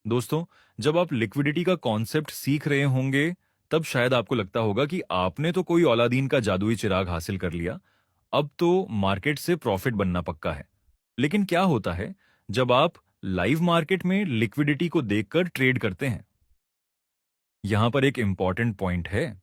दोस्तों, जब आप लिक्विडिटी का कॉन्सेप्ट सीख रहे होंगे, तब शायद आपको लगता होगा कि आपने तो कोई औलादीन का जादुई चिराग हासिल कर लिया, अब तो मार्केट से प्रॉफिट बनना पक्का है। लेकिन क्या होता है जब आप लाइव मार्केट में लिक्विडिटी को देखकर ट्रेड करते हैं? यहां पर एक इंपॉर्टेंट पॉइंट है।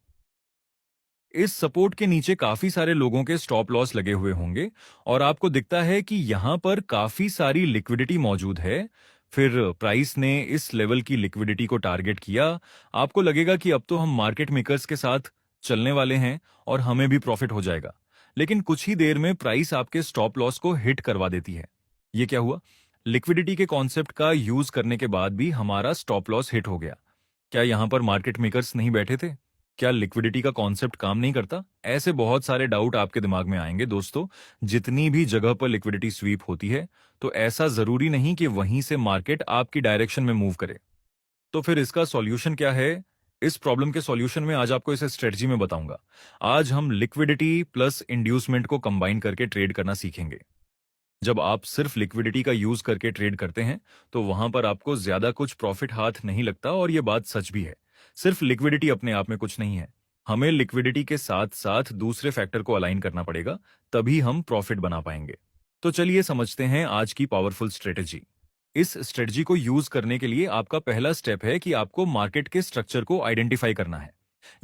इस सपोर्ट के नीचे काफी सारे लोगों के स्टॉप लॉस लगे हुए होंगे और आपको दिखता है कि यहां पर काफी सारी लिक्विडिटी मौजूद है। फिर प्राइस ने इस लेवल की लिक्विडिटी को टारगेट किया। आपको लगेगा कि अब तो हम मार्केट मेकर्स के साथ चलने वाले हैं और हमें भी प्रॉफिट हो जाएगा। लेकिन कुछ ही देर में प्राइस आपके स्टॉप लॉस को हिट करवा देती है। ये क्या हुआ? लिक्विडिटी के कॉन्सेप्ट का यूज करने के बाद भी हमारा स्टॉप लॉस हिट हो गया। क्या यहां पर मार्केट मेकर्स नहीं बैठे थे? क्या लिक्विडिटी का कॉन्सेप्ट काम नहीं करता? ऐसे बहुत सारे डाउट आपके दिमाग में आएंगे दोस्तों। जितनी भी जगह पर लिक्विडिटी स्वीप होती है, तो ऐसा जरूरी नहीं कि वहीं से मार्केट आपकी डायरेक्शन में मूव करे। तो फिर इसका सॉल्यूशन क्या है? इस प्रॉब्लम के सॉल्यूशन में आज आपको इस स्ट्रेटजी में बताऊंगा। आज हम लिक्विडिटी प्लस इंड्यूसमेंट को कंबाइन करके ट्रेड करना सीखेंगे। जब आप सिर्फ लिक्विडिटी का यूज करके ट्रेड करते हैं, तो वहां पर आपको ज्यादा कुछ प्रॉफिट हाथ नहीं लगता और यह बात सच भी है। सिर्फ लिक्विडिटी अपने आप में कुछ नहीं है। हमें लिक्विडिटी के साथ साथ दूसरे फैक्टर को अलाइन करना पड़ेगा, तभी हम प्रॉफिट बना पाएंगे। तो चलिए समझते हैं आज की पावरफुल स्ट्रेटेजी। इस स्ट्रेटजी को यूज करने के लिए आपका पहला स्टेप है कि आपको मार्केट के स्ट्रक्चर को आइडेंटिफाई करना है।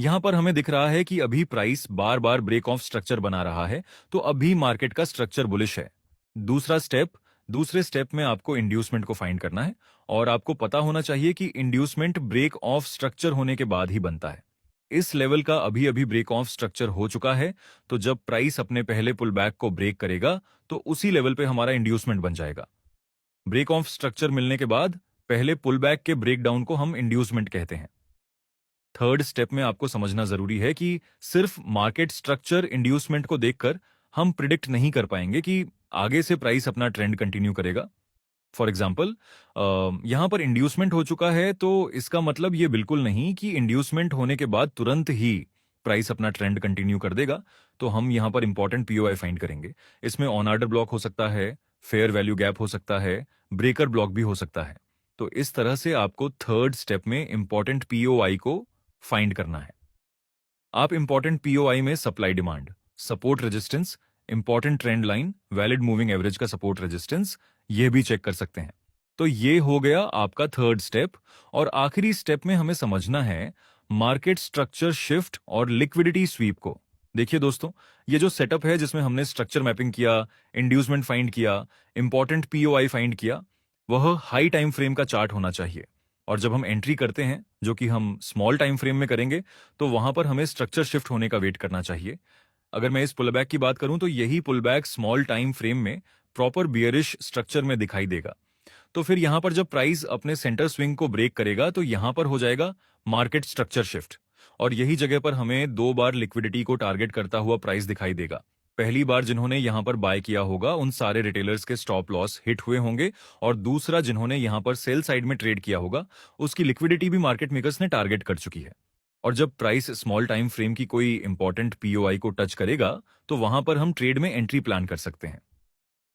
यहां पर हमें दिख रहा है कि अभी प्राइस बार बार ब्रेक ऑफ स्ट्रक्चर बना रहा है, तो अभी मार्केट का स्ट्रक्चर बुलिश है। दूसरा स्टेप दूसरे स्टेप में आपको इंड्यूसमेंट को फाइंड करना है और आपको पता होना चाहिए कि इंड्यूसमेंट ब्रेक ऑफ स्ट्रक्चर होने के बाद ही बनता है। इस लेवल का अभी अभी ब्रेक ऑफ स्ट्रक्चर हो चुका है, तो जब प्राइस अपने पहले पुल बैक को ब्रेक करेगा, तो उसी लेवल पे हमारा इंड्यूसमेंट बन जाएगा। ब्रेक ऑफ स्ट्रक्चर मिलने के बाद पहले पुल बैक के ब्रेक डाउन को हम इंड्यूसमेंट कहते हैं। थर्ड स्टेप में आपको समझना जरूरी है कि सिर्फ मार्केट स्ट्रक्चर इंड्यूसमेंट को देखकर हम प्रिडिक्ट नहीं कर पाएंगे कि आगे से प्राइस अपना ट्रेंड कंटिन्यू करेगा। फॉर एग्जाम्पल, यहां पर इंड्यूसमेंट हो चुका है, तो इसका मतलब ये बिल्कुल नहीं कि इंड्यूसमेंट होने के बाद तुरंत ही प्राइस अपना ट्रेंड कंटिन्यू कर देगा। तो हम यहां पर इंपॉर्टेंट पीओआई फाइंड करेंगे। इसमें ऑन ऑर्डर ब्लॉक हो सकता है, फेयर वैल्यू गैप हो सकता है, ब्रेकर ब्लॉक भी हो सकता है। तो इस तरह से आपको थर्ड स्टेप में इंपॉर्टेंट पीओआई को फाइंड करना है। आप इंपॉर्टेंट पीओआई में supply demand, support resistance, important trend line, valid moving average का सपोर्ट रेजिस्टेंस, ये भी चेक कर सकते हैं। तो ये हो गया आपका थर्ड स्टेप। और आखिरी स्टेप में हमें समझना है मार्केट स्ट्रक्चर शिफ्ट और लिक्विडिटी स्वीप को। देखिए दोस्तों, ये जो सेटअप है जिसमें हमने स्ट्रक्चर मैपिंग किया, इंड्यूसमेंट फाइंड किया, इंपॉर्टेंट पीओआई फाइंड किया, वह हाई टाइम फ्रेम का चार्ट होना चाहिए। और जब हम एंट्री करते हैं, जो कि हम स्मॉल टाइम फ्रेम में करेंगे, तो वहां पर हमें स्ट्रक्चर शिफ्ट होने का वेट करना चाहिए। अगर मैं इस पुलबैक की बात करूं, तो यही पुलबैक स्मॉल टाइम फ्रेम में प्रॉपर बियरिश स्ट्रक्चर में दिखाई देगा। तो फिर यहां पर जब प्राइस अपने सेंटर स्विंग को ब्रेक करेगा, तो यहां पर हो जाएगा मार्केट स्ट्रक्चर शिफ्ट। और यही जगह पर हमें दो बार लिक्विडिटी को टारगेट करता हुआ प्राइस दिखाई देगा। पहली बार जिन्होंने यहां पर बाय किया होगा, उन सारे रिटेलर्स के स्टॉप लॉस हिट हुए होंगे। और दूसरा, जिन्होंने यहां पर सेल साइड में ट्रेड किया होगा, उसकी लिक्विडिटी भी मार्केट मेकर्स ने टारगेट कर चुकी है। और जब प्राइस स्मॉल टाइम फ्रेम की कोई इंपॉर्टेंट पीओआई को टच करेगा, तो वहां पर हम ट्रेड में एंट्री प्लान कर सकते हैं।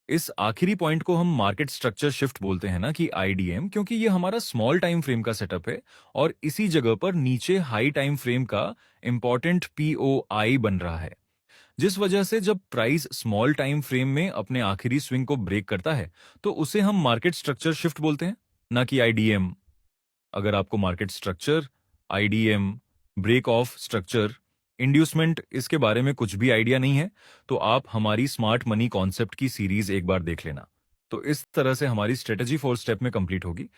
इस आखिरी पॉइंट को हम मार्केट स्ट्रक्चर शिफ्ट बोलते हैं ना, कि आईडीएम, क्योंकि ये हमारा स्मॉल टाइम फ्रेम का सेटअप है। और इसी जगह पर नीचे हाई टाइम फ्रेम का इंपॉर्टेंट पीओआई बन रहा है। जिस वजह से जब प्राइस स्मॉल टाइम फ्रेम में अपने आखिरी स्विंग को ब्रेक करता है, तो उसे हम मार्केट स्ट्रक्चर शिफ्ट बोलते हैं, ना कि आईडीएम। अगर आपको market structure, IDM, break of structure, inducement, इसके बारे में कुछ भी आइडिया नहीं है, तो आप हमारी स्मार्ट मनी कॉन्सेप्ट की सीरीज एक बार देख लेना। तो इस तरह से हमारी स्ट्रेटेजी 4 स्टेप में कंप्लीट होगी।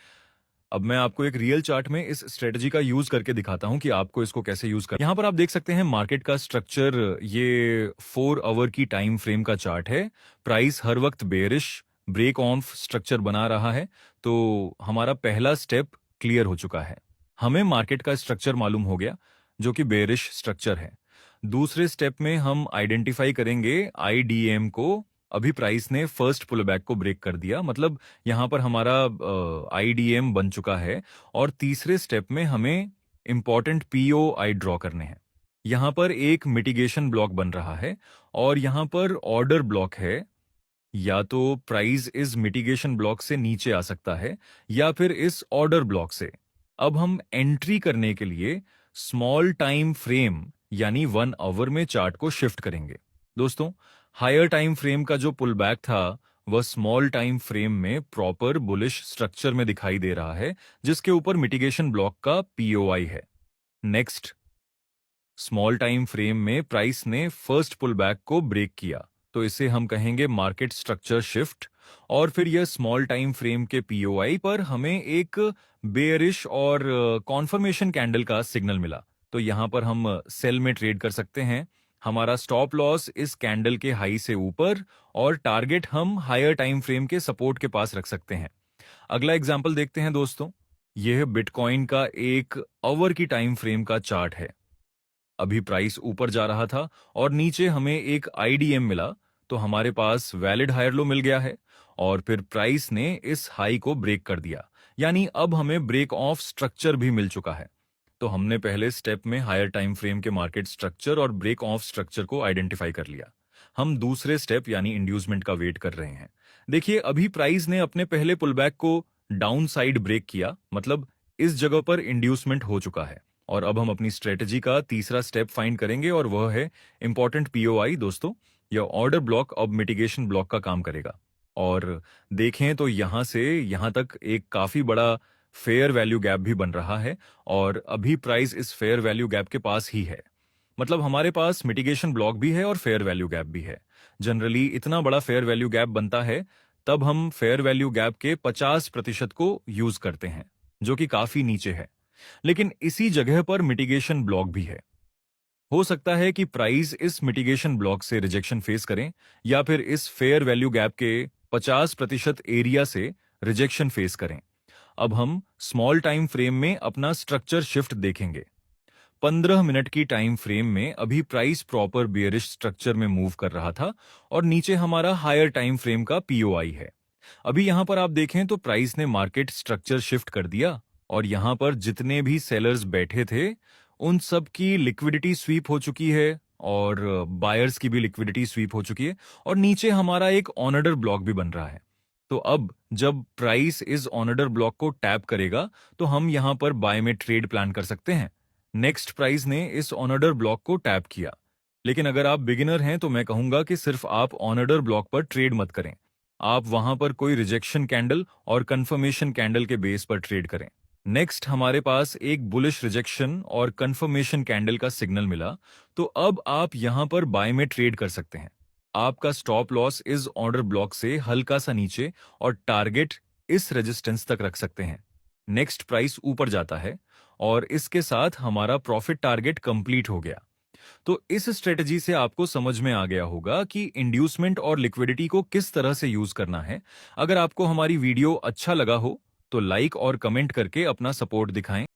अब मैं आपको एक रियल चार्ट में इस स्ट्रेटेजी का यूज करके दिखाता हूं कि आपको इसको कैसे यूज कर। यहां पर आप देख सकते हैं मार्केट का स्ट्रक्चर, ये 4 आवर की टाइम फ्रेम का चार्ट है। प्राइस हर वक्त बेरिश ब्रेक ऑफ स्ट्रक्चर बना रहा है। तो हमारा पहला स्टेप क्लियर हो चुका है। हमें मार्केट का स्ट्रक्चर मालूम हो गया, जो कि बेरिश स्ट्रक्चर है। दूसरे स्टेप में हम आइडेंटिफाई करेंगे आईडीएम को। अभी प्राइस ने फर्स्ट पुलबैक को ब्रेक कर दिया, मतलब यहां पर हमारा आईडीएम बन चुका है। और तीसरे स्टेप में हमें इंपॉर्टेंट पीओआई ड्रॉ करने हैं। यहां पर एक मिटिगेशन ब्लॉक बन रहा है और यहां पर ऑर्डर ब्लॉक है। या तो प्राइस इस मिटिगेशन ब्लॉक से नीचे आ सकता है या फिर इस ऑर्डर ब्लॉक से। अब हम एंट्री करने के लिए स्मॉल टाइम फ्रेम यानी 1 आवर में चार्ट को शिफ्ट करेंगे। दोस्तों, हायर टाइम फ्रेम का जो पुल बैक था वह स्मॉल टाइम फ्रेम में प्रॉपर बुलिश स्ट्रक्चर में दिखाई दे रहा है, जिसके ऊपर मिटिगेशन ब्लॉक का पीओआई है। नेक्स्ट, स्मॉल टाइम फ्रेम में प्राइस ने फर्स्ट पुल बैक को ब्रेक किया, तो इसे हम कहेंगे मार्केट स्ट्रक्चर शिफ्ट। और फिर यह स्मॉल टाइम फ्रेम के पीओआई पर हमें एक बेयरिश और कॉन्फर्मेशन कैंडल का सिग्नल मिला, तो यहां पर हम सेल में ट्रेड कर सकते हैं। हमारा स्टॉप लॉस इस कैंडल के हाई से ऊपर और टारगेट हम हायर टाइम फ्रेम के सपोर्ट के पास रख सकते हैं। अगला एग्जांपल देखते हैं दोस्तों। यह बिटकॉइन का एक आवर की टाइम फ्रेम का चार्ट है। अभी प्राइस ऊपर जा रहा था और नीचे हमें एक आईडीएम मिला, तो हमारे पास वैलिड हायर लो मिल गया है और फिर प्राइस ने इस हाई को ब्रेक कर दिया, यानी अब हमें ब्रेक ऑफ स्ट्रक्चर भी मिल चुका है। तो हमने पहले स्टेप में हायर टाइम फ्रेम के मार्केट स्ट्रक्चर और ब्रेक ऑफ स्ट्रक्चर को आइडेंटिफाई कर लिया। हम दूसरे स्टेप यानी इंड्यूसमेंट का वेट कर रहे हैं। देखिए, अभी प्राइस ने अपने पहले पुलबैक को डाउन साइड ब्रेक किया, मतलब इस जगह पर इंड्यूसमेंट हो चुका है। और अब हम अपनी स्ट्रेटजी का तीसरा स्टेप फाइंड करेंगे और वह है इंपॉर्टेंट पीओआई। दोस्तों, यह ऑर्डर ब्लॉक अब मिटिगेशन ब्लॉक का काम करेगा। और देखें तो यहां से यहां तक एक काफी बड़ा फेयर वैल्यू गैप भी बन रहा है और अभी प्राइस इस फेयर वैल्यू गैप के पास ही है। मतलब हमारे पास मिटिगेशन ब्लॉक भी है और फेयर वैल्यू गैप भी है। जनरली इतना बड़ा फेयर वैल्यू गैप बनता है तब हम फेयर वैल्यू गैप के 50% को यूज करते हैं, जो कि काफी नीचे है। लेकिन इसी जगह पर मिटिगेशन ब्लॉक भी है। हो सकता है कि प्राइस इस मिटिगेशन ब्लॉक से रिजेक्शन फेस करें या फिर इस फेयर वैल्यू गैप के 50% एरिया से रिजेक्शन फेस करें। अब हम स्मॉल टाइम फ्रेम में अपना स्ट्रक्चर शिफ्ट देखेंगे। 15 मिनट की टाइम फ्रेम में अभी प्राइस प्रॉपर बियरिश स्ट्रक्चर में मूव कर रहा था और नीचे हमारा हायर टाइम फ्रेम का पीओआई है। अभी यहां पर आप देखें तो प्राइस ने मार्केट स्ट्रक्चर शिफ्ट कर दिया और यहां पर जितने भी सेलर्स बैठे थे उन सब की लिक्विडिटी स्वीप हो चुकी है और बायर्स की भी लिक्विडिटी स्वीप हो चुकी है और नीचे हमारा एक ऑनर्डर ब्लॉक भी बन रहा है। तो अब जब प्राइस इस ऑनर्डर ब्लॉक को टैप करेगा तो हम यहां पर बाय में ट्रेड प्लान कर सकते हैं। नेक्स्ट, प्राइस ने इस ऑनर्डर ब्लॉक को टैप किया, लेकिन अगर आप बिगिनर हैं तो मैं कहूंगा कि सिर्फ आप ऑनर्डर ब्लॉक पर ट्रेड मत करें। आप वहां पर कोई रिजेक्शन कैंडल और कंफर्मेशन कैंडल के बेस पर ट्रेड करें। नेक्स्ट, हमारे पास एक बुलिश रिजेक्शन और कंफर्मेशन कैंडल का सिग्नल मिला, तो अब आप यहां पर बाय में ट्रेड कर सकते हैं। आपका स्टॉप लॉस इस ऑर्डर ब्लॉक से हल्का सा नीचे और टारगेट इस रेजिस्टेंस तक रख सकते हैं। नेक्स्ट, प्राइस ऊपर जाता है और इसके साथ हमारा प्रॉफिट टारगेट कंप्लीट हो गया। तो इस स्ट्रेटजी से आपको समझ में आ गया होगा कि इंड्यूसमेंट और लिक्विडिटी को किस तरह से यूज करना है। अगर आपको हमारी वीडियो अच्छा लगा हो तो लाइक और कमेंट करके अपना सपोर्ट दिखाएं।